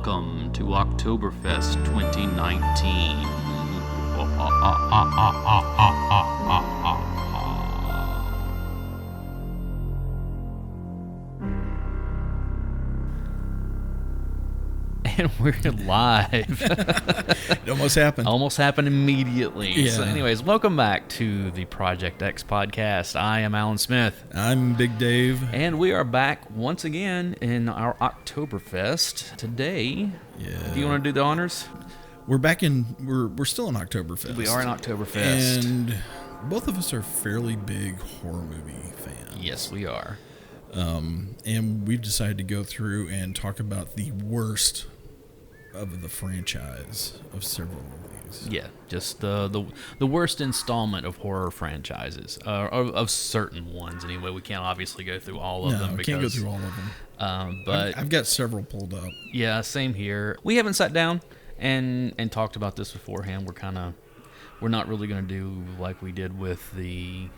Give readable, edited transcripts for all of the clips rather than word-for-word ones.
Welcome to Oktoberfest 2019. And we're live. It almost happened. Almost happened immediately. Yeah. So anyways, welcome back to the Project X podcast. I am Alan Smith. I'm Big Dave. And we are back once again in our Oktoberfest. Today, do you want to do the honors? We're back we're still in Oktoberfest. We are in Oktoberfest. And both of us are fairly big horror movie fans. Yes, we are. And we've decided to go through and talk about the worst of the franchise of several movies. Yeah, just the worst installment of horror franchises, of certain ones anyway. We can't obviously go through all of them. We can't go through all of them. But I've got several pulled up. Yeah, same here. We haven't sat down and talked about this beforehand. We're not really going to do like we did with the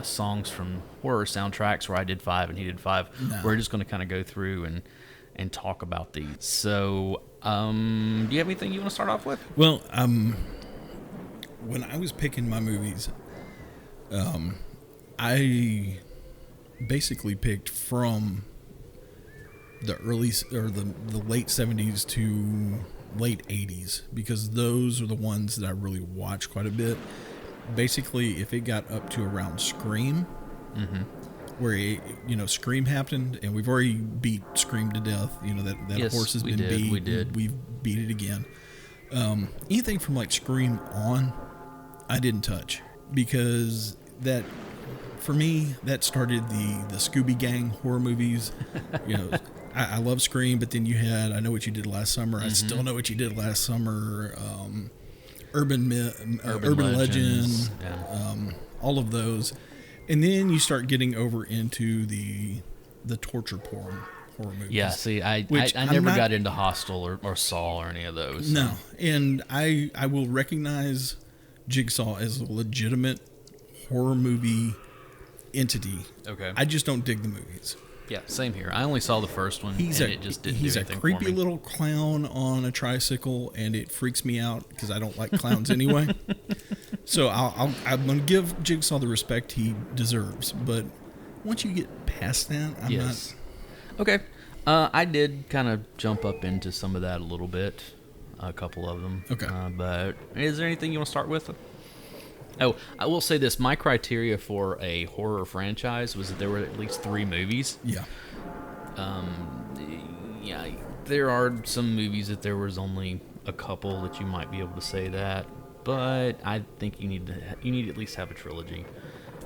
songs from horror soundtracks, where I did 5 and he did 5. No. We're just going to kind of go through and talk about these. So, do you have anything you want to start off with? Well, when I was picking my movies, I basically picked from the early or the late 70s to late 80s, because those are the ones that I really watched quite a bit. Basically, if it got up to around Scream, where Scream happened, and we've already beat Scream to death. That yes, horse has been beat. We did. We've beat it again. Anything from like Scream on, I didn't touch, because that, for me, that started the Scooby Gang horror movies. I love Scream, but then you had I Know What You Did Last Summer. I Still Know What You Did Last Summer. Urban Legend, yeah. All of those, and then you start getting over into the torture porn horror movies. Yeah, see, I never got into Hostel or Saw or any of those. No, and I will recognize Jigsaw as a legitimate horror movie entity. Okay, I just don't dig the movies. Yeah, same here. I only saw the first one, it just didn't do anything for me. He's a creepy little clown on a tricycle, and it freaks me out because I don't like clowns anyway. So I'm going to give Jigsaw the respect he deserves. But once you get past that, I'm not... Okay. I did kind of jump up into some of that a little bit, a couple of them. Okay. But is there anything you want to start with? Oh, I will say this. My criteria for a horror franchise was that there were at least 3 movies. Yeah. Yeah, there are some movies that there was only a couple that you might be able to say that, but I think you need to at least have a trilogy.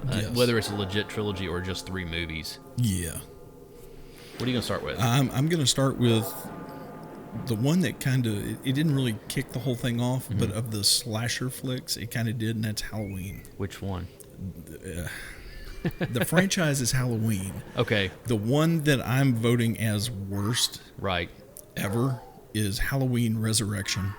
Yes. Whether it's a legit trilogy or just 3 movies. Yeah. What are you going to start with? I'm going to start with the one that kind of, it didn't really kick the whole thing off, but of the slasher flicks, it kind of did, and that's Halloween. Which one? The franchise is Halloween. Okay. The one that I'm voting as worst ever is Halloween Resurrection.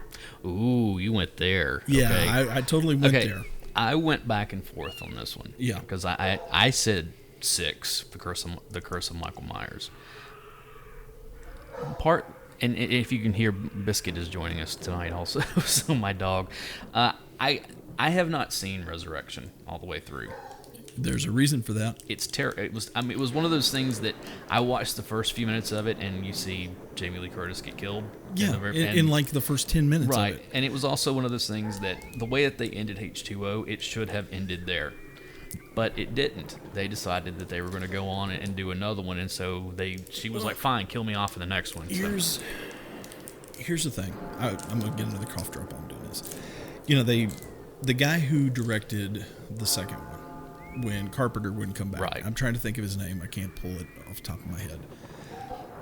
Ooh, you went there. Yeah, okay. I totally went there. I went back and forth on this one. Yeah. Because I said 6, The Curse of Michael Myers. And if you can hear, Biscuit is joining us tonight also, so my dog. I have not seen Resurrection all the way through. There's a reason for that. It's it was one of those things that I watched the first few minutes of it, and you see Jamie Lee Curtis get killed. Yeah, in like the first 10 minutes of it. And it was also one of those things that the way that they ended H2O, it should have ended there. But it didn't. They decided that they were going to go on and do another one, and so she was like, fine, kill me off in the next one. Here's the thing. I'm going to get into the cough drop while I'm doing this. The guy who directed the second one, when Carpenter wouldn't come back. Right. I'm trying to think of his name. I can't pull it off the top of my head.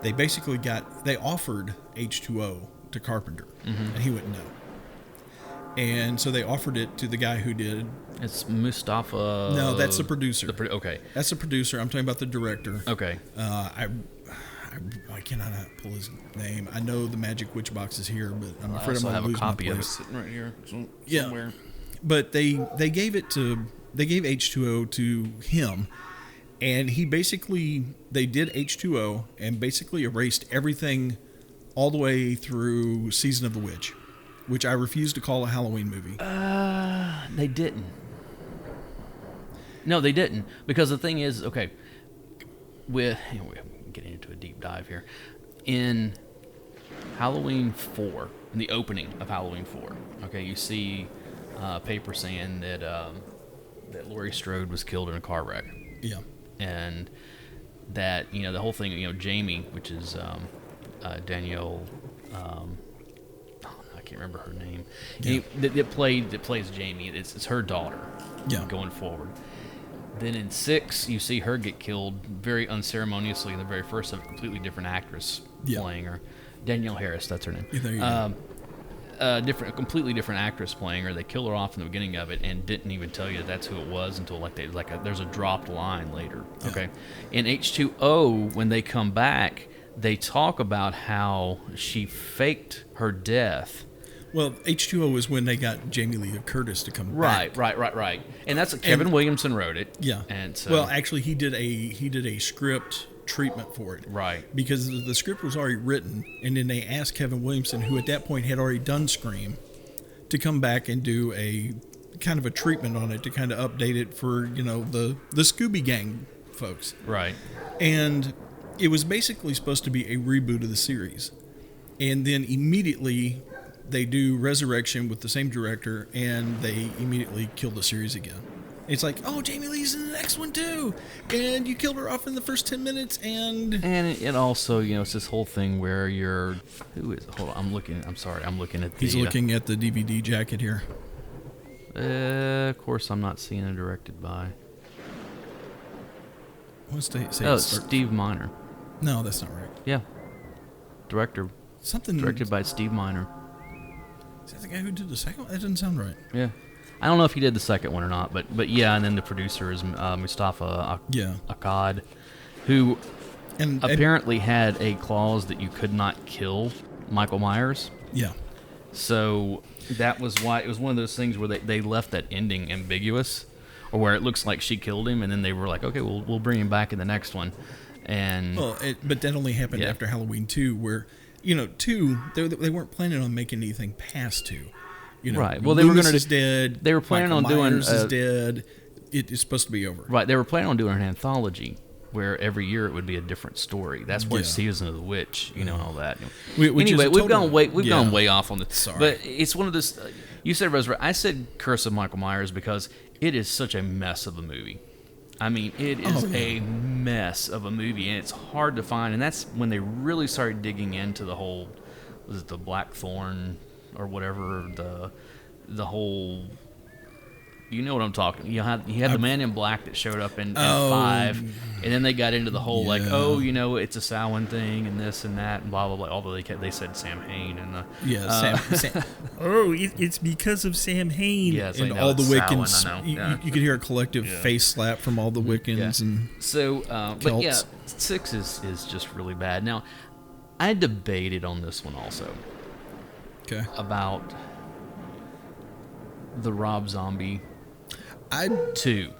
They basically they offered H2O to Carpenter, and he went no. And so they offered it to the guy who did. It's Mustafa. No, that's the producer. Okay. That's the producer. I'm talking about the director. Okay. I cannot pull his name. I know the Magic Witch Box is here, but I'm afraid I'm going to lose my place. I have a copy of it sitting right here somewhere. But they gave H2O to him, And they did H2O and basically erased everything all the way through Season of the Witch, which I refuse to call a Halloween movie. They didn't. No, they didn't. Because the thing is, okay, we're getting into a deep dive here. In Halloween 4, in the opening of Halloween 4, okay, you see paper saying that Laurie Strode was killed in a car wreck. Yeah. And that, the whole thing, Jamie, which is Danielle, I can't remember her name. Yeah. That plays Jamie. It's her daughter. Yeah. Going forward. Then in 6, you see her get killed very unceremoniously in the very first of a completely different actress playing her. Danielle Harris, that's her name. Yeah, there you go. A completely different actress playing her. They kill her off in the beginning of it and didn't even tell you that's who it was until there's a dropped line later. Yeah. Okay, in H2O, when they come back, they talk about how she faked her death. Well, H2O is when they got Jamie Lee Curtis to come back. Right. And that's Kevin Williamson wrote it. Yeah. And so, well, actually, he did a script treatment for it. Right. Because the script was already written, and then they asked Kevin Williamson, who at that point had already done Scream, to come back and do a kind of a treatment on it to kind of update it for, the Scooby Gang folks. Right. And it was basically supposed to be a reboot of the series. And then immediately they do Resurrection with the same director, and they immediately kill the series again. It's like, oh, Jamie Lee's in the next one too, and you killed her off in the first 10 minutes, and it also, it's this whole thing where who is? Hold on, I'm looking at the. He's looking at the DVD jacket here. Of course, I'm not seeing it directed by. What's the say? Oh, it's Steve Miner. No, that's not right. Yeah, director. Something directed by Steve Miner. Is that the guy who did the second one? That doesn't sound right. Yeah. I don't know if he did the second one or not, but yeah, and then the producer is Mustafa Akkad, who apparently had a clause that you could not kill Michael Myers. Yeah. So that was why it was one of those things where they left that ending ambiguous, or where it looks like she killed him, and then they were like, okay, we'll bring him back in the next one. And but that only happened after Halloween 2, where 2 they weren't planning on making anything past 2. Right. Well, Loomis is dead. They were planning Michael on Myers doing. Is dead. It is supposed to be over. Right. They were planning on doing an anthology where every year it would be a different story. That's where Season of the Witch, and all that. Anyway, we've gone way off on this. Sorry. But it's one of those. You said Resurrection. I said Curse of Michael Myers because it is such a mess of a movie. I mean, it is a mess of a movie, and it's hard to find. And that's when they really started digging into the whole. Was it the Blackthorn or whatever, the whole, what I'm talking. You had the Man in Black that showed up in 5, and then they got into the whole it's a Samhain thing and this and that and blah blah blah. Although they said Sam Hain and Sam. It's because of Sam Hain and all the Wiccans. You could hear a collective face slap from all the Wiccans and so. But yeah, 6 is just really bad. Now, I debated on this one also. Okay. About the Rob Zombie 2,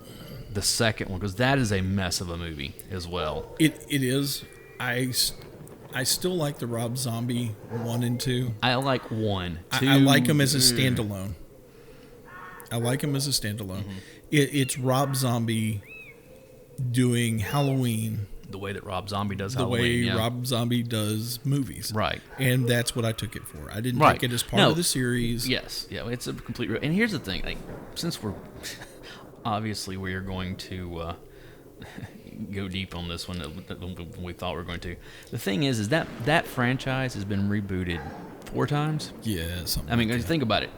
the second one, because that is a mess of a movie as well. It is. I still like the Rob Zombie 1 and 2. I like 1. 2, I like them as a standalone. Mm-hmm. It's Rob Zombie doing Halloween. The way that Rob Zombie does Halloween. The way Rob Zombie does movies. Right. And that's what I took it for. I didn't take it as part of the series. Yes. Yeah, it's a complete... And here's the thing. Since we're... Obviously, we are going to go deep on this one than we thought we were going to. The thing is that franchise has been rebooted 4 times. Yeah, I mean, think about it.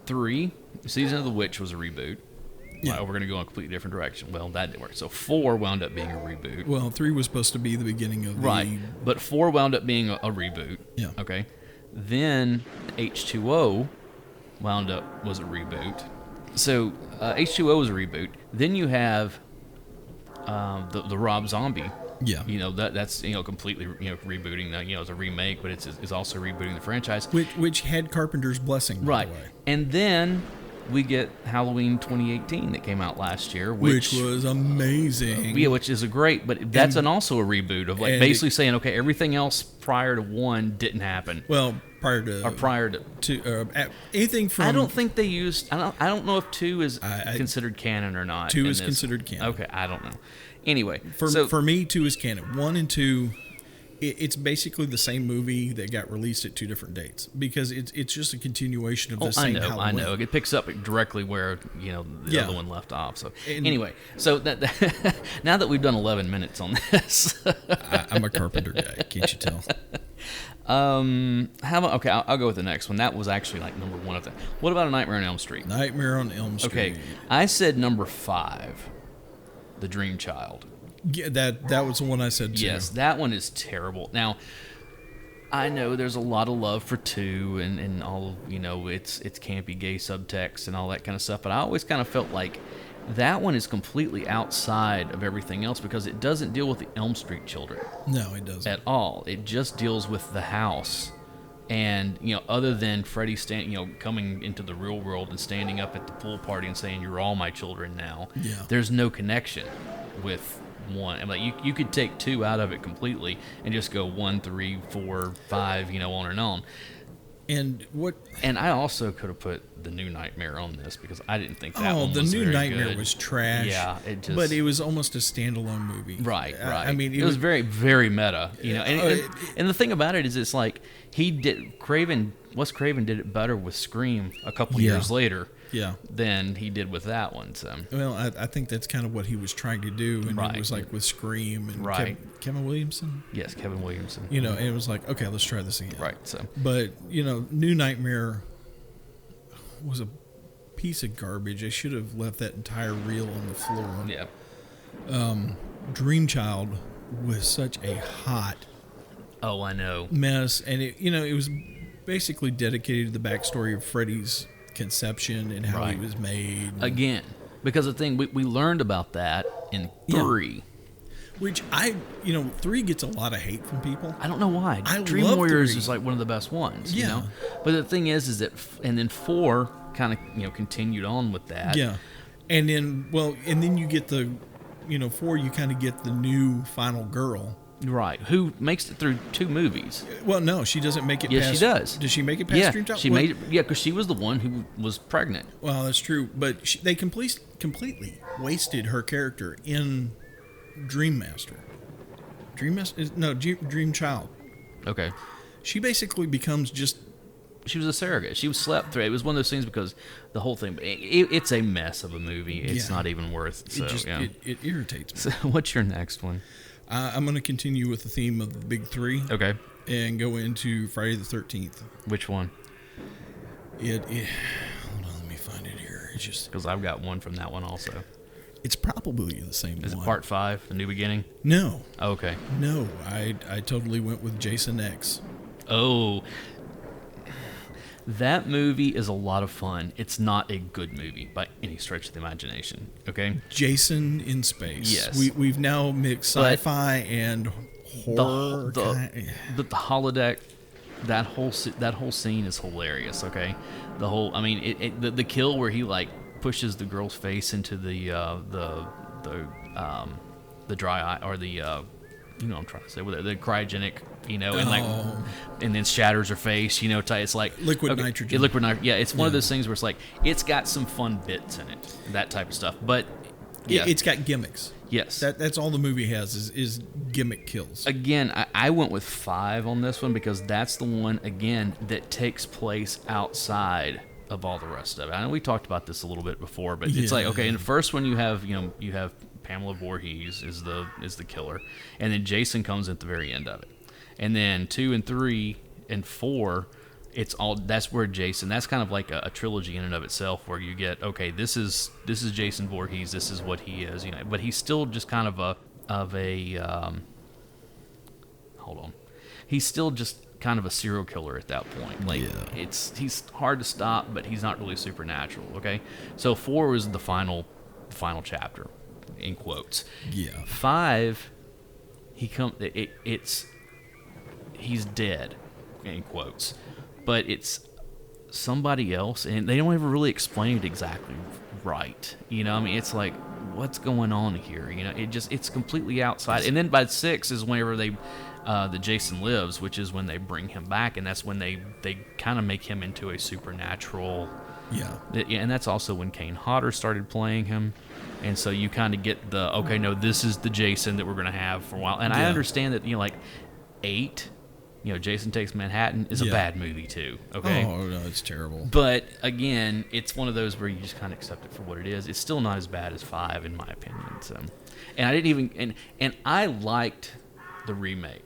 3, Season of the Witch was a reboot. Yeah. We're going to go in a completely different direction. Well, that didn't work. So 4 wound up being a reboot. Well, 3 was supposed to be the beginning of the... Right. But 4 wound up being a reboot. Yeah. Okay. Then H2O was a reboot. So H2O was a reboot. Then you have the Rob Zombie. Yeah. That's completely rebooting that. It's a remake, but it's also rebooting the franchise. Which had Carpenter's blessing, by right. the way. And then we get Halloween 2018 that came out last year, which was amazing. Yeah, which is a great, but that's also a reboot of like basically saying, okay, everything else prior to 1 didn't happen. Well, prior to anything from. I don't think they used. I don't know if 2 is considered canon or not. 2 is considered canon. Okay, I don't know. Anyway, for me, 2 is canon. 1 and 2. It's basically the same movie that got released at 2 different dates because it's just a continuation of the same Halloween. I know. It picks up directly where the other one left off. So anyway, so that now that we've done 11 minutes on this, I'm a Carpenter guy. Can't you tell? How about okay? I'll go with the next one. That was actually like number 1 of them. What about A Nightmare on Elm Street? Nightmare on Elm Street. Okay, I said number 5, The Dream Child. Yeah, that was the one I said too. Yes, that one is terrible. Now, I know there's a lot of love for 2 and all, it's campy gay subtext and all that kind of stuff, but I always kind of felt like that one is completely outside of everything else because it doesn't deal with the Elm Street children. No, it doesn't. At all. It just deals with the house. And, other than Freddie coming into the real world and standing up at the pool party and saying, "You're all my children now," there's no connection with 1. I'm like, you could take 2 out of it completely and just go 1, 3, 4, 5, on and on. And I also could have put The New Nightmare on this because I didn't think that one was The New very Nightmare good. was trash. Yeah, but it was almost a standalone movie. Right. I mean, it was very, very meta. And the thing about it is, it's like Wes Craven did it better with Scream a couple years later. Yeah. Than he did with that one. So. Well, I think that's kind of what he was trying to do, and it was like with Scream and Kevin Williamson. Yes, Kevin Williamson. And it was like, okay, let's try this again. Right. So. But New Nightmare was a piece of garbage. I should have left that entire reel on the floor. Yeah. Dream Child was such a hot. Oh, I know. Mess, and it was basically dedicated to the backstory of Freddy's conception and how he was made. Again, because the thing we learned about that in 3. Which 3 gets a lot of hate from people. I don't know why. I Dream love Warriors 3. is like one of the best ones. Yeah. But the thing is that and then 4 kind of continued on with that. Yeah. And then you get the 4 you kind of get the new final girl. Right, who makes it through 2 movies. Well, no, she doesn't make it yes, past... Yes, she does. Does she make it past Dream Child? She made it, because she was the one who was pregnant. Well, that's true, but they completely wasted her character in Dream Child. Okay. She basically becomes just... She was a surrogate. She was slept through. It was one of those things because the whole thing... it's a mess of a movie. It's not even worth... So, it irritates me. So what's your next one? I'm going to continue with the theme of the big 3. Okay. And go into Friday the 13th. Which one? Hold on, let me find it here. It's just... Because I've got one from that one also. It's probably the same one. Is it part 5, The New Beginning? No. Oh, okay. No, I totally went with Jason X. Oh. That movie is a lot of fun. It's not a good movie by any stretch of the imagination. Okay. Jason in space. Yes. We've now mixed sci-fi and horror. The holodeck, that whole scene is hilarious. Okay. The whole, I mean, the kill where he like pushes the girl's face into the dry eye or the I'm trying to say with the cryogenic, and then shatters her face, it's like liquid nitrogen. Liquid nitrogen. Yeah, it's one of those things where it's like it's got some fun bits in it, that type of stuff. But it's got gimmicks. Yes, that's all the movie has is gimmick kills. Again, I went with 5 on this one because that's the one again that takes place outside of all the rest of it. I know we talked about this a little bit before, but it's like, okay, in the first one you have Pamela Voorhees is the killer, and then Jason comes at the very end of it, and then 2 and 3 and 4, that's where Jason. That's kind of like a trilogy in and of itself, where you get, okay, this is Jason Voorhees, this is what he is, but he's still just kind of he's still just kind of a serial killer at that point. Like he's hard to stop, but he's not really supernatural. Okay, so 4 is the final chapter. In quotes. Yeah. 5, he's dead. In quotes, but it's somebody else, and they don't ever really explain it exactly right. You know, I mean, it's like, what's going on here? You know, it's completely outside. And then by 6 is whenever the Jason Lives, which is when they bring him back, and that's when they kind of make him into a supernatural. Yeah. And that's also when Kane Hodder started playing him. And so you kind of get okay, no, this is the Jason that we're going to have for a while. And I understand that, like 8, Jason Takes Manhattan is a bad movie too. Okay. Oh, no, it's terrible. But again, it's one of those where you just kind of accept it for what it is. It's still not as bad as 5 in my opinion. So, and I didn't even, and I liked the remake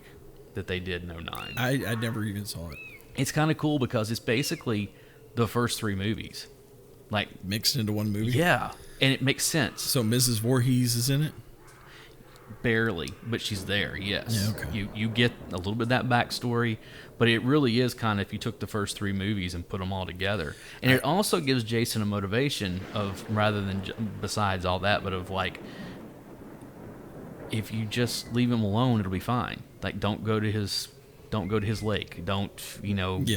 that they did in 09. I never even saw it. It's kind of cool because it's basically the first 3 movies. Like mixed into one movie? Yeah. And it makes sense. So Mrs. Voorhees is in it? Barely, but she's there, yes. Yeah, okay. You get a little bit of that backstory, but it really is kind of if you took the first 3 movies and put them all together. And it also gives Jason a motivation of, rather than besides all that, but of like, if you just leave him alone, it'll be fine. Like, don't go to his lake. Don't,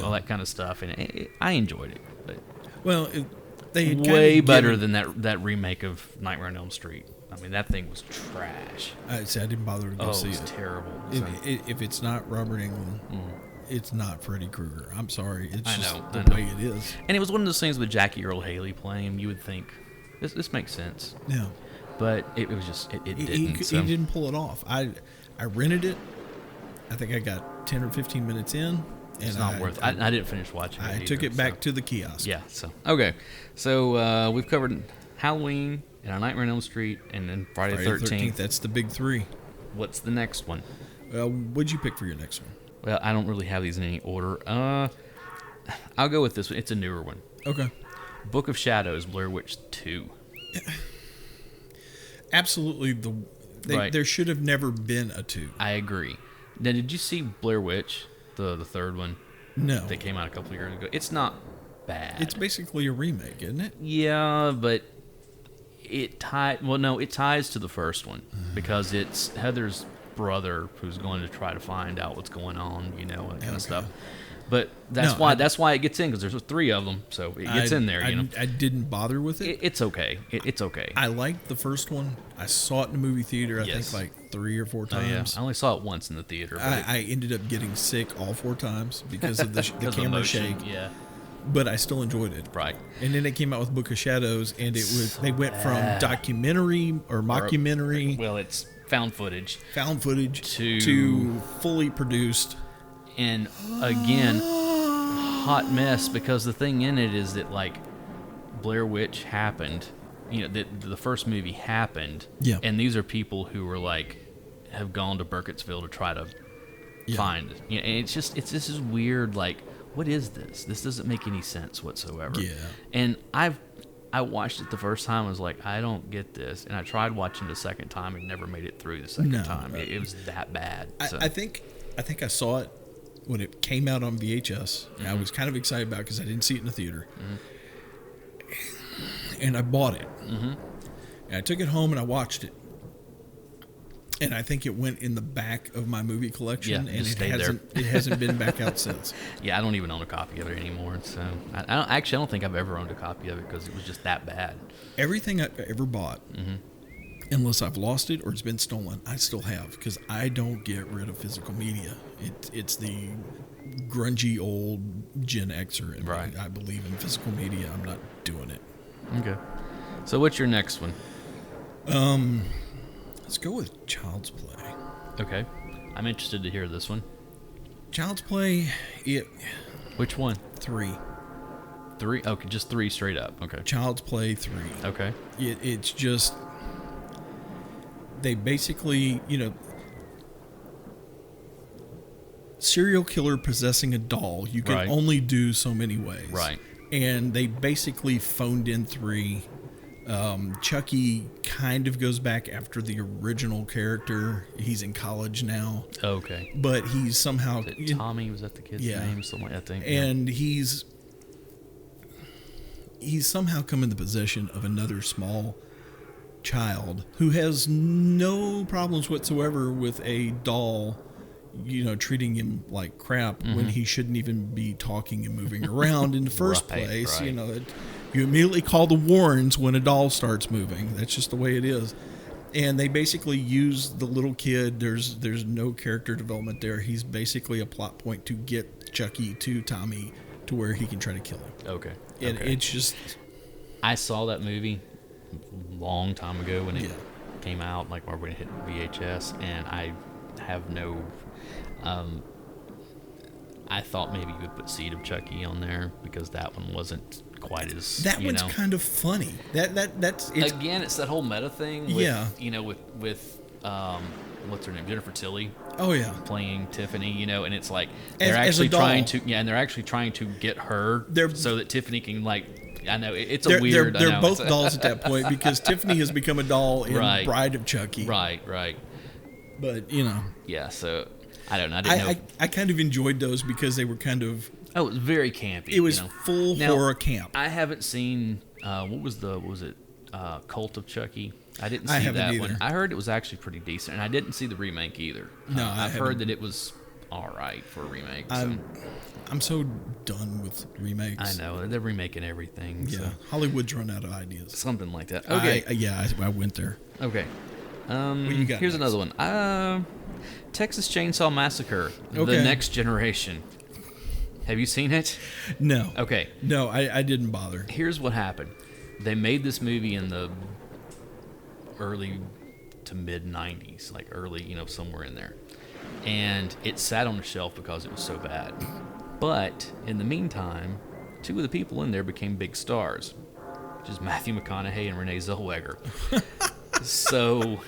all that kind of stuff. And I enjoyed it. But well, they had way better than that remake of Nightmare on Elm Street. I mean, that thing was trash. I didn't bother to go see it. It was terrible. If it's not Robert Englund, it's not Freddy Krueger. I'm sorry. It's just the way it is. And it was one of those things with Jackie Earle Haley playing him. You would think, this makes sense. Yeah. But it was just, it didn't. He didn't pull it off. I rented it. I think I got 10 or 15 minutes in. And it's not worth it. I didn't finish watching it. I took it back to the kiosk. Yeah. So, okay. So, we've covered Halloween, and A Nightmare on Elm Street, and then Friday the 13th. That's the big 3. What's the next one? What'd you pick for your next one? Well, I don't really have these in any order. I'll go with this one. It's a newer one. Okay. Book of Shadows, Blair Witch 2. Absolutely. There should have never been a 2. I agree. Now, did you see Blair Witch, the third one? No. That came out a couple of years ago. It's not bad. It's basically a remake, isn't it? Yeah, but it ties to the first one because it's Heather's brother who's going to try to find out what's going on, and that kind of stuff. But that's why it gets in, because there's 3 of them, so it gets in there. I didn't bother with it. It's okay. It's okay. I liked the first one. I saw it in the movie theater. I think like 3 or 4 times. I only saw it once in the theater. I ended up getting sick all 4 times because of the camera shake. Yeah. But I still enjoyed it. Right. And then they came out with Book of Shadows, and they went from documentary or mockumentary. Well, it's found footage to fully produced. And again, hot mess, because the thing in it is that, like, Blair Witch happened, the first movie happened, and these are people who were like, have gone to Burkittsville to try to find it. And it's this is weird, like, what is this? This doesn't make any sense whatsoever. Yeah. And I watched it the first time, I was like, I don't get this. And I tried watching the second time and never made it through the second time. It was that bad. So. I think I saw it when it came out on VHS. Mm-hmm. I was kind of excited about it because I didn't see it in the theater. Mm-hmm. And I bought it. Mm-hmm. And I took it home and I watched it. And I think it went in the back of my movie collection, and it hasn't been back out since. Yeah, I don't even own a copy of it anymore. So I don't think I've ever owned a copy of it because it was just that bad. Everything I've ever bought, unless I've lost it or it's been stolen, I still have, because I don't get rid of physical media. It's the grungy old Gen Xer in me. I believe in physical media. I'm not doing it. Okay. So what's your next one? Let's go with Child's Play. Okay. I'm interested to hear this one. Child's Play, Which one? 3. 3? Okay, just 3 straight up. Okay. Child's Play 3. Okay. It's just, they basically, serial killer possessing a doll, you can only do so many ways. Right. And they basically phoned in 3. Chucky kind of goes back after the original character. He's in college now. Okay. But he's somehow... Tommy? Was that the kid's name? Something like that thing. And he's somehow come into possession of another small child who has no problems whatsoever with a doll treating him like crap when he shouldn't even be talking and moving around in the first place. Right. You immediately call the Warrens when a doll starts moving. That's just the way it is. And they basically use the little kid. There's no character development there. He's basically a plot point to get Chucky to Tommy to where he can try to kill him. Okay. And it's just... I saw that movie a long time ago when it came out, like when it hit VHS, and I have no... I thought maybe you would put Seed of Chucky on there because that one wasn't quite as... That one's kind of funny. That's again, it's that whole meta thing with, with what's her name? Jennifer Tilly. Oh yeah. Playing Tiffany, and it's like they're actually trying to and they're actually trying to get her so that Tiffany can I know it's a weird. They're both dolls at that point because Tiffany has become a doll in Bride of Chucky. Right. But Yeah, so I don't know. I didn't know. I kind of enjoyed those because they were kind of. Oh, it was very campy. It was full horror camp. I haven't seen what was it? Cult of Chucky. I didn't see that one. I heard it was actually pretty decent, and I didn't see the remake either. No, I've heard that it was all right for a remake. I'm so done with remakes. I know they're remaking everything. Yeah, so. Hollywood's run out of ideas. Something like that. Okay. I went there. Okay. What you got here's next? another one. Texas Chainsaw Massacre: Okay. The Next Generation. Have you seen it? No. Okay. No, I didn't bother. Here's what happened. They made this movie in the early to mid 90s, like early, somewhere in there. And it sat on the shelf because it was so bad. But in the meantime, two of the people in there became big stars, which is Matthew McConaughey and Renee Zellweger. So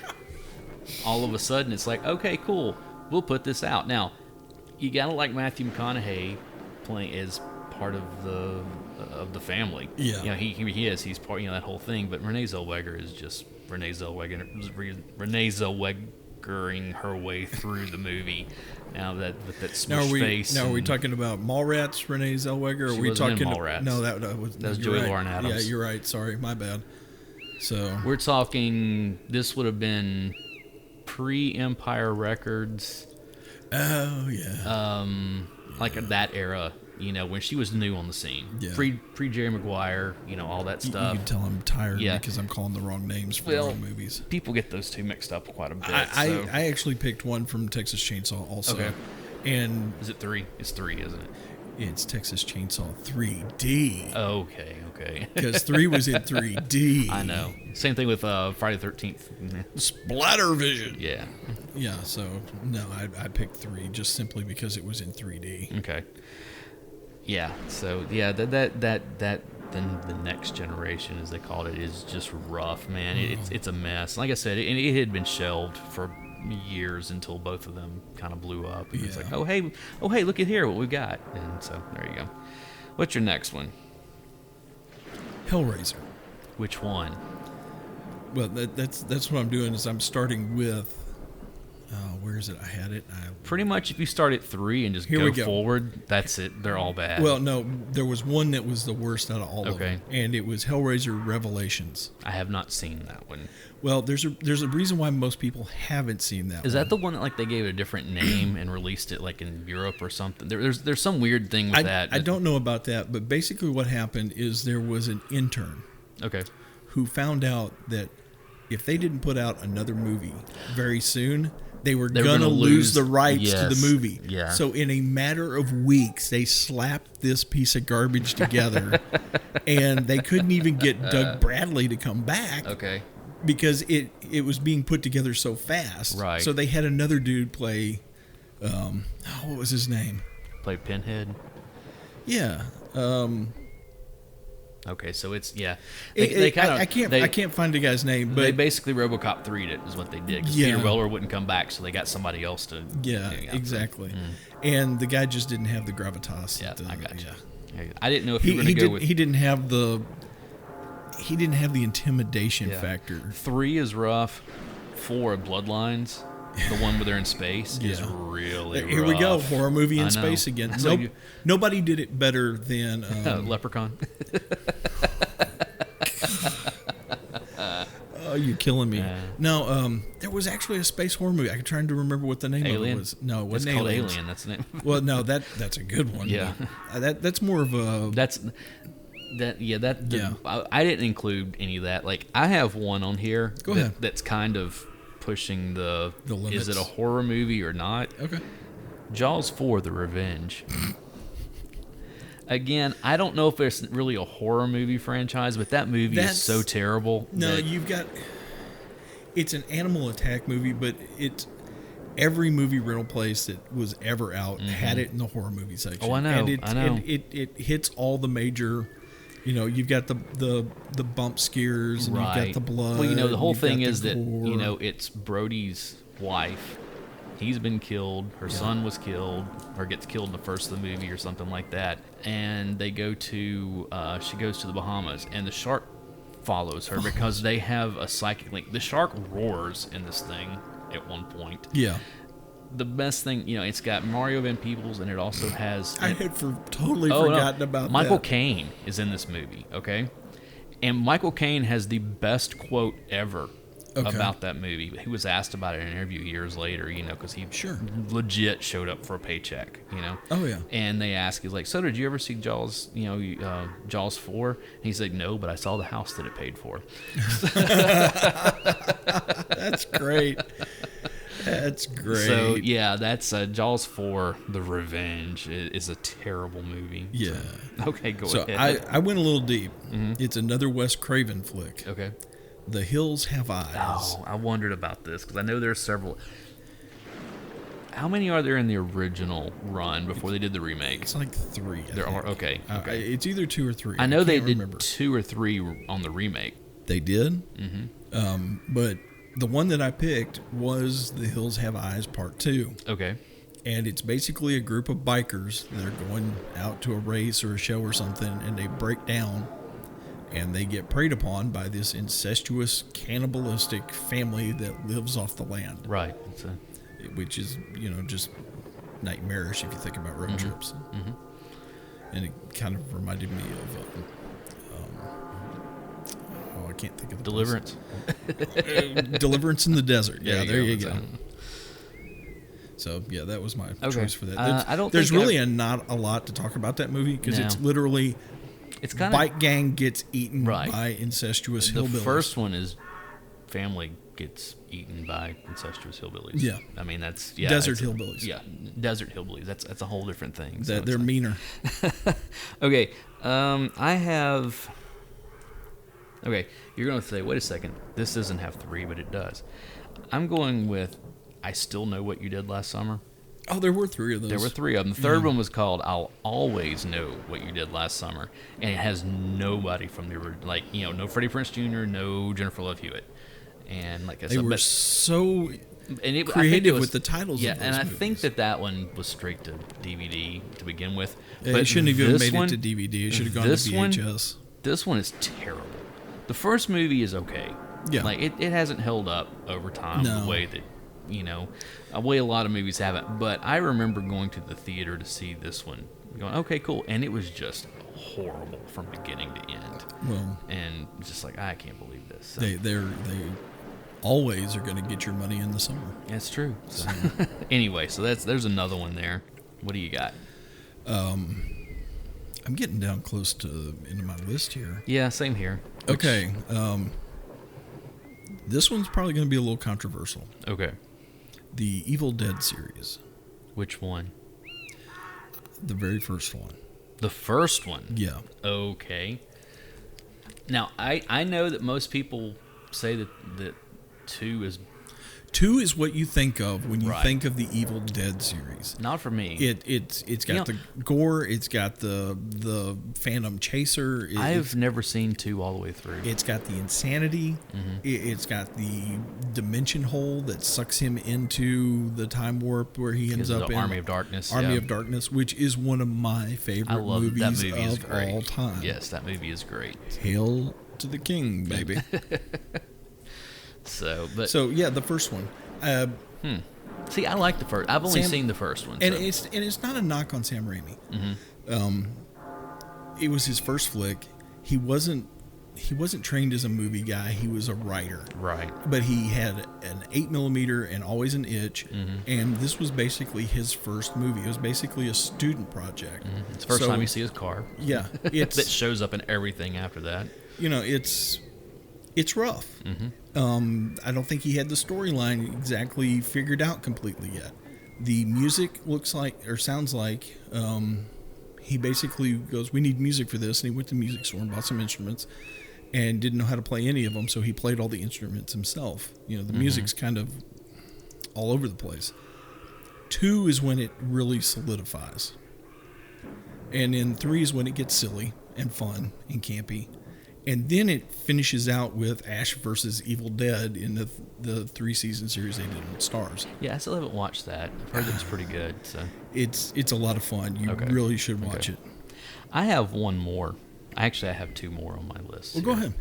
all of a sudden it's like, okay, cool, we'll put this out. Now, you gotta like Matthew McConaughey playing as part of the family. Yeah. He is. He's part, that whole thing. But Renee Zellweger is just Renee Zellwegering her way through the movie. Now with that smushed face. Now, are we talking about Mallrats, Renee Zellweger? Or She are we wasn't talking? in Mallrats. No, that was Joey right. Lauren Adams. Yeah, you're right. Sorry, my bad. So we're talking. This would have been pre-Empire Records. Oh yeah. Like that era. When she was new on the scene. Yeah. Pre Jerry Maguire, all that stuff. You can tell I'm tired Yeah. because I'm calling the wrong names for the wrong movies. People get those two mixed up quite a bit. I actually picked one from Texas Chainsaw also. Okay. And Is it 3? It's 3, isn't it? it's Texas Chainsaw 3D. Okay. Because 3 was in 3D. I know. Same thing with Friday the 13th. Splatter vision. Yeah. Yeah, so no, I picked 3 just simply because it was in 3D. Okay. Yeah. So yeah, that the Next Generation, as they called it, is just rough, man. It's a mess. Like I said, it had been shelved for years until both of them kind of blew up. And it's like, oh hey, look at here what we got. And so there you go. What's your next one? Hellraiser. Which one? Well, that's what I'm doing is I'm starting with. Where is it? I had it. Pretty much, if you start at 3 and just go forward, that's it. They're all bad. Well, no, there was one that was the worst out of all of them, and it was Hellraiser Revelations. I have not seen that one. Well, there's a reason why most people haven't seen that. Is that the one that they gave it a different name and released it in Europe or something? There's some weird thing with that. I don't know about that, but basically what happened is there was an intern, who found out that if they didn't put out another movie very soon, they were going to lose the rights to the movie. Yeah. So in a matter of weeks, they slapped this piece of garbage together, and they couldn't even get Doug Bradley to come back. Okay. Because it was being put together so fast. Right. So they had another dude play, what was his name? Play Pinhead? Yeah. Okay, so it's I can't find the guy's name, but they basically RoboCop 3'd it is what they did. 'Cause Peter Weller wouldn't come back, so they got somebody else to. Yeah, exactly. And the guy just didn't have the gravitas. Yeah, I got you. Yeah. I didn't know if you were going to go with. He didn't have the intimidation factor. 3 is rough. 4, Bloodlines, the one where they're in space, is really rough. Here we go, horror movie in space again. Nobody did it better than Leprechaun. you're killing me. Yeah. No, there was actually a space horror movie. I'm trying to remember what the name Alien? of it was. No, it It's wasn't called Aliens. Alien. That's the name. Well, no, that's a good one. Yeah. That's more of a. I didn't include any of that. Like, I have one on here. Go ahead. That's kind of pushing the limits. is it a horror movie or not? Okay. Jaws 4: The Revenge. Again, I don't know if it's really a horror movie franchise, but that movie is so terrible. No, you've got. It's an animal attack movie, but it's every movie rental place that was ever out had it in the horror movie section. Oh, I know. And it hits all the major. You've got the bump scares, and you've got the blood. Well, the whole you've thing got is the that gore. it's Brody's wife. He's been killed. Her son was killed, or gets killed in the first of the movie, or something like that. And they go to she goes to the Bahamas, and the shark follows her because they have a psychic link. The shark roars in this thing at one point. Yeah. The best thing, it's got Mario Van Peebles, and it also has. I had totally forgotten about Michael that. Caine is in this movie, okay? And Michael Caine has the best quote ever about that movie. He was asked about it in an interview years later, because he legit showed up for a paycheck, Oh, yeah. And they asked, he's like, so did you ever see Jaws, Jaws 4? And he said, no, but I saw the house that it paid for. That's great. That's great. So, yeah, that's Jaws 4, The Revenge is a terrible movie. Yeah. Okay, go So ahead. I went a little deep. It's another Wes Craven flick. Okay. The Hills Have Eyes. Oh, I wondered about this because I know there's several. How many are there in the original run before they did the remake? It's like 3. There are. Okay. It's either 2 or 3. I know they can't did remember. 2 or 3 on the remake. They did? Mm-hmm. But the one that I picked was The Hills Have Eyes Part 2. Okay. And it's basically a group of bikers that are going out to a race or a show or something, and they break down. And they get preyed upon by this incestuous, cannibalistic family that lives off the land. Right. Which is, just nightmarish if you think about road trips. Mm-hmm. And it kind of reminded me of, I can't think of the Deliverance. Deliverance in the Desert. Yeah, there you go. That's So, yeah, that was my choice for that. I don't There's think really not a lot to talk about that movie because it's literally... It's kind bike gang gets eaten Right. by incestuous The hillbillies. first one is family gets eaten by incestuous hillbillies. Yeah. I mean, that's... Desert hillbillies. Yeah, desert hillbillies. That's a whole different thing. So They're meaner. Okay, I have... Okay, you're going to say, wait a second, this doesn't have 3, but it does. I'm going with I Still Know What You Did Last Summer. Oh, there were 3 of those. There were 3 of them. The third one was called I'll Always Know What You Did Last Summer. And it has nobody from the original, like, no Freddie Prinze Jr., no Jennifer Love Hewitt. And like I said, They were so creative with the titles Yeah, of those and I movies. think that one was straight to DVD to begin with. It shouldn't have even this made one- it to DVD. It should have gone to this one- VHS. This one is terrible. The first movie is okay. Yeah. Like, it hasn't held up over time No. the way that, a way a lot of movies haven't. But I remember going to the theater to see this one, going, okay, cool. And it was just horrible from beginning to end. Well, And just like, I can't believe this. So, they always are going to get your money in the summer. that's true. So, anyway, so there's another one there. What do you got? I'm getting down close to into my list here. Yeah, same here. Okay. This one's probably going to be a little controversial. Okay. The Evil Dead series. Which one? The very first one. The first one? Yeah. Okay. Now, I know that most people say that 2 is 2 is what you think of when you Right. think of the Evil Dead series. not for me. It's got the gore. It's got the Phantom Chaser. I've never seen 2 all the way through. It's got the insanity. Mm-hmm. It's got the dimension hole that sucks him into the time warp where he ends Because of up the in Army of Darkness. Army yeah. of Darkness, which is one of my I favorite love movies, that movie is of great. all time. Yes, that movie is great. Hail to the king, baby. So, but So yeah, the first one. see, I like the first. I've only Sam- seen the first one. And so. it's not a knock on Sam Raimi. Mm-hmm. It was his first flick. He wasn't he wasn't trained as a movie guy. He was a writer. Right. But he had an 8mm and always an itch. And this was basically his first movie. It was basically a student project. It's the first time you see his car. Yeah. It's, that shows up in everything after that. You know, it's rough. I don't think he had the storyline exactly figured out completely yet. The music looks like, or sounds like, he basically goes, we need music for this. And he went to the music store and bought some instruments and didn't know how to play any of them. So he played all the instruments himself. You know, the music's kind of all over the place. 2 is when it really solidifies. And then 3 is when it gets silly and fun and campy. And then it finishes out with Ash versus Evil Dead in the 3-season series they did on Stars. Yeah, I still haven't watched that. I've heard it's pretty good. So it's a lot of fun. You really should watch it. I have one more. Actually, I have 2 more on my list. Well, go ahead.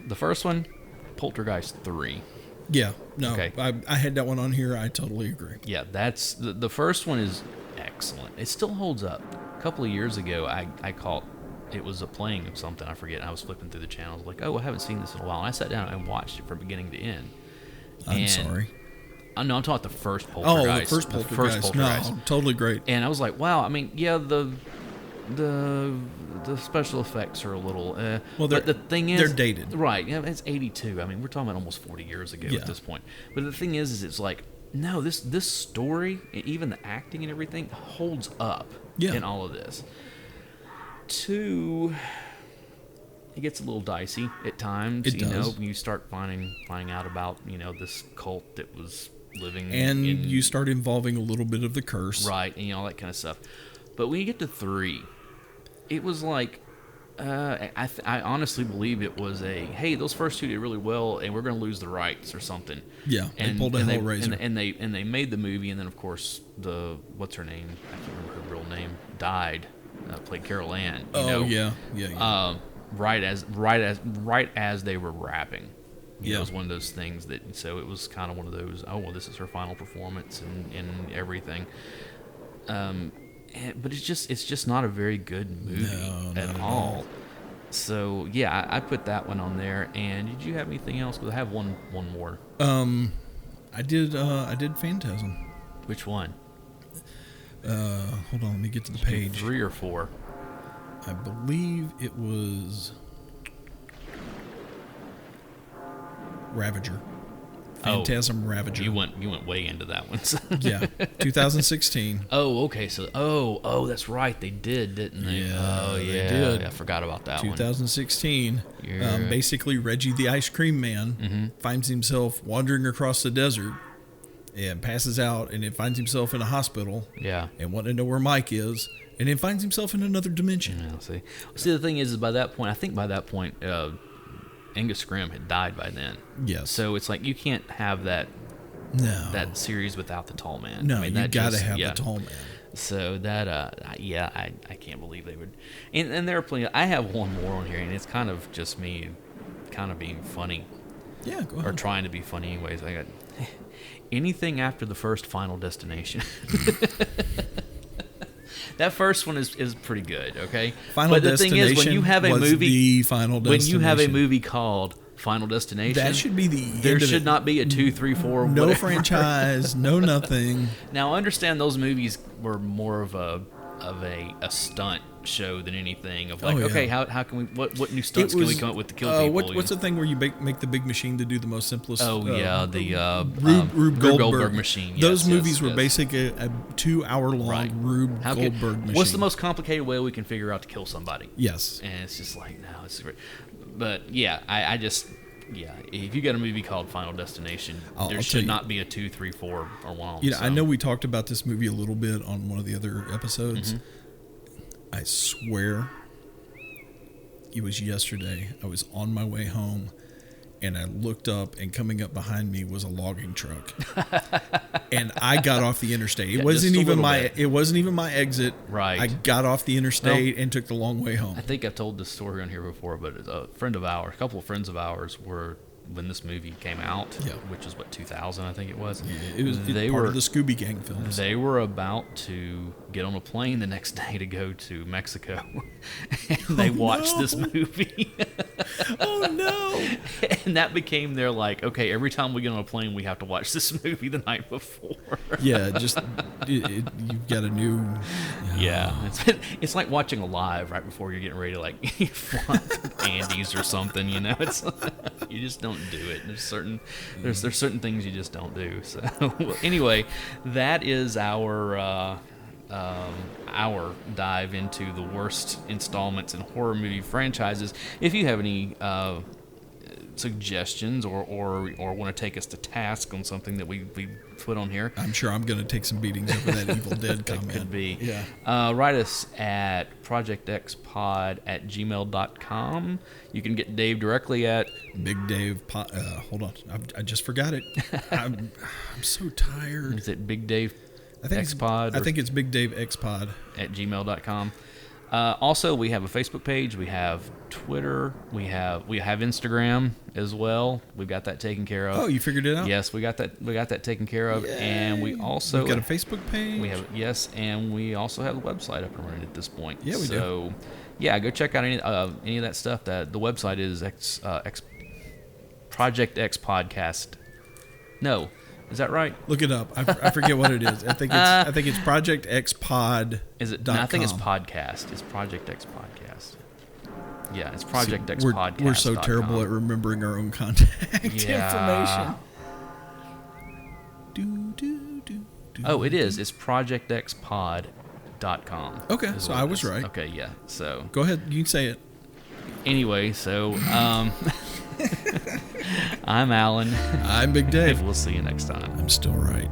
The first one, Poltergeist 3. Yeah, no, Okay. I had that one on here. I totally agree. Yeah, that's the first one is excellent. It still holds up. A couple of years ago, I caught. It was a playing of something, I forget. I was flipping through the channels, like, oh, I haven't seen this in a while. And I sat down and watched it from beginning to end. I'm sorry. No, I'm talking about the first Poltergeist. Oh, the first Poltergeist. No, totally great. And I was like, wow. I mean, yeah, the special effects are a little. Well, but the thing is, they're dated, right? Yeah, it's 82. I mean, we're talking about almost 40 years ago at this point. But the thing is it's like, no, this story, even the acting and everything, holds up in all of this. 2, it gets a little dicey at times. It does. Know, when you start finding out about this cult that was living, and you start involving a little bit of the curse, right, and all that kind of stuff. But when you get to 3, it was like, I honestly believe it was a, hey, those first 2 did really well, and we're going to lose the rights or something. Yeah, they pulled a Hellraiser, and they made the movie, and then of course what's her name? I can't remember her real name. Died. Played Carol Ann. Yeah. Right as they were wrapping. It was one of those things that. So it was kind of one of those. Oh well, this is her final performance and everything. But it's just not a very good movie at all. So yeah, I put that one on there. And did you have anything else? Because I have one more. I did Phantasm. Which one? Hold on, let me get to the page. 3 or 4? I believe it was Ravager. Phantasm Ravager. You went way into that one. Yeah, 2016. Oh, okay. So, that's right. They did, didn't they? Yeah, they did. I forgot about that 2016. 2016. Basically, Reggie the Ice Cream Man finds himself wandering across the desert and passes out, and then finds himself in a hospital. Yeah. And wanting to know where Mike is, and then finds himself in another dimension. Yeah, see, the thing is by that point, Angus Scrimm had died by then. Yes. So it's like you can't have that series without the Tall Man. No, I mean, you got to have the Tall Man. So that, I can't believe they would. And there are plenty. I have one more on here, and it's kind of just me kind of being funny. Yeah, go ahead. Or trying to be funny anyways. I got anything after the first Final Destination. That first one is pretty good, okay? But the thing is, when you have a movie, when you have a movie called Final Destination, that should be the there should not be a 2, 3, 4. No whatever. franchise, no nothing. Now, I understand those movies were more of a stunt show than anything. Of like, okay, how can we what new stunts can we come up with to kill people? What's the thing where you make the big machine to do the most simplest? Rube Goldberg machine. Yes, those movies were basically a 2-hour-long Rube Goldberg machine. What's the most complicated way we can figure out to kill somebody? Yes, and it's just like, no, it's great. But yeah, I just. Yeah, if you got a movie called Final Destination, there should not be a 2, 3, 4, or 1. You know, I know we talked about this movie a little bit on one of the other episodes. I swear it was yesterday. I was on my way home, and I looked up, and coming up behind me was a logging truck. And I got off the interstate. It wasn't even my exit. Right. I got off the interstate and took the long way home. I think I've told this story on here before, but a couple of friends of ours were when this movie came out, Yeah. which is what 2000 I think it was. Yeah, it was part of the Scooby Gang films. They were about to get on a plane the next day to go to Mexico, and they watched this movie. Oh no! And that became their like, okay, every time we get on a plane, we have to watch this movie the night before. Yeah, just you've got a new. Yeah, it's like watching a live right before you're getting ready to like fly through Andes or something. You know, it's you just don't do it. There's certain things you just don't do. So well, anyway, that is our dive into the worst installments in horror movie franchises. If you have any suggestions or want to take us to task on something that we put on here, I'm sure I'm going to take some beatings over that Evil Dead comment. Could be. Yeah. Write us at projectxpod@gmail.com. You can get Dave directly at Big Dave. Hold on, I just forgot it. I'm so tired. Is it Big Dave I think Xpod? I think it's Big Dave Xpod at gmail.com. Also, we have a Facebook page. We have Twitter. We have Instagram as well. We've got that taken care of. Oh, you figured it out? Yes, we got that taken care of. Yay. And we also We've got a Facebook page. We have and we also have the website up and running at this point. Yeah, we do. So, yeah, go check out any of that stuff. That the website is Project X Podcast. No. Is that right? Look it up. I forget what it is. I think it's Project X Pod. Is it? No, I think it's podcast. It's Project X Podcast. Yeah, it's Project X Podcast. We're so terrible at remembering our own contact information. Oh, it is. It's projectxpod.com. Okay, so I was right. Okay, yeah. So go ahead. You can say it. Anyway, so I'm Alan. I'm Big Dave. We'll see you next time. I'm still right.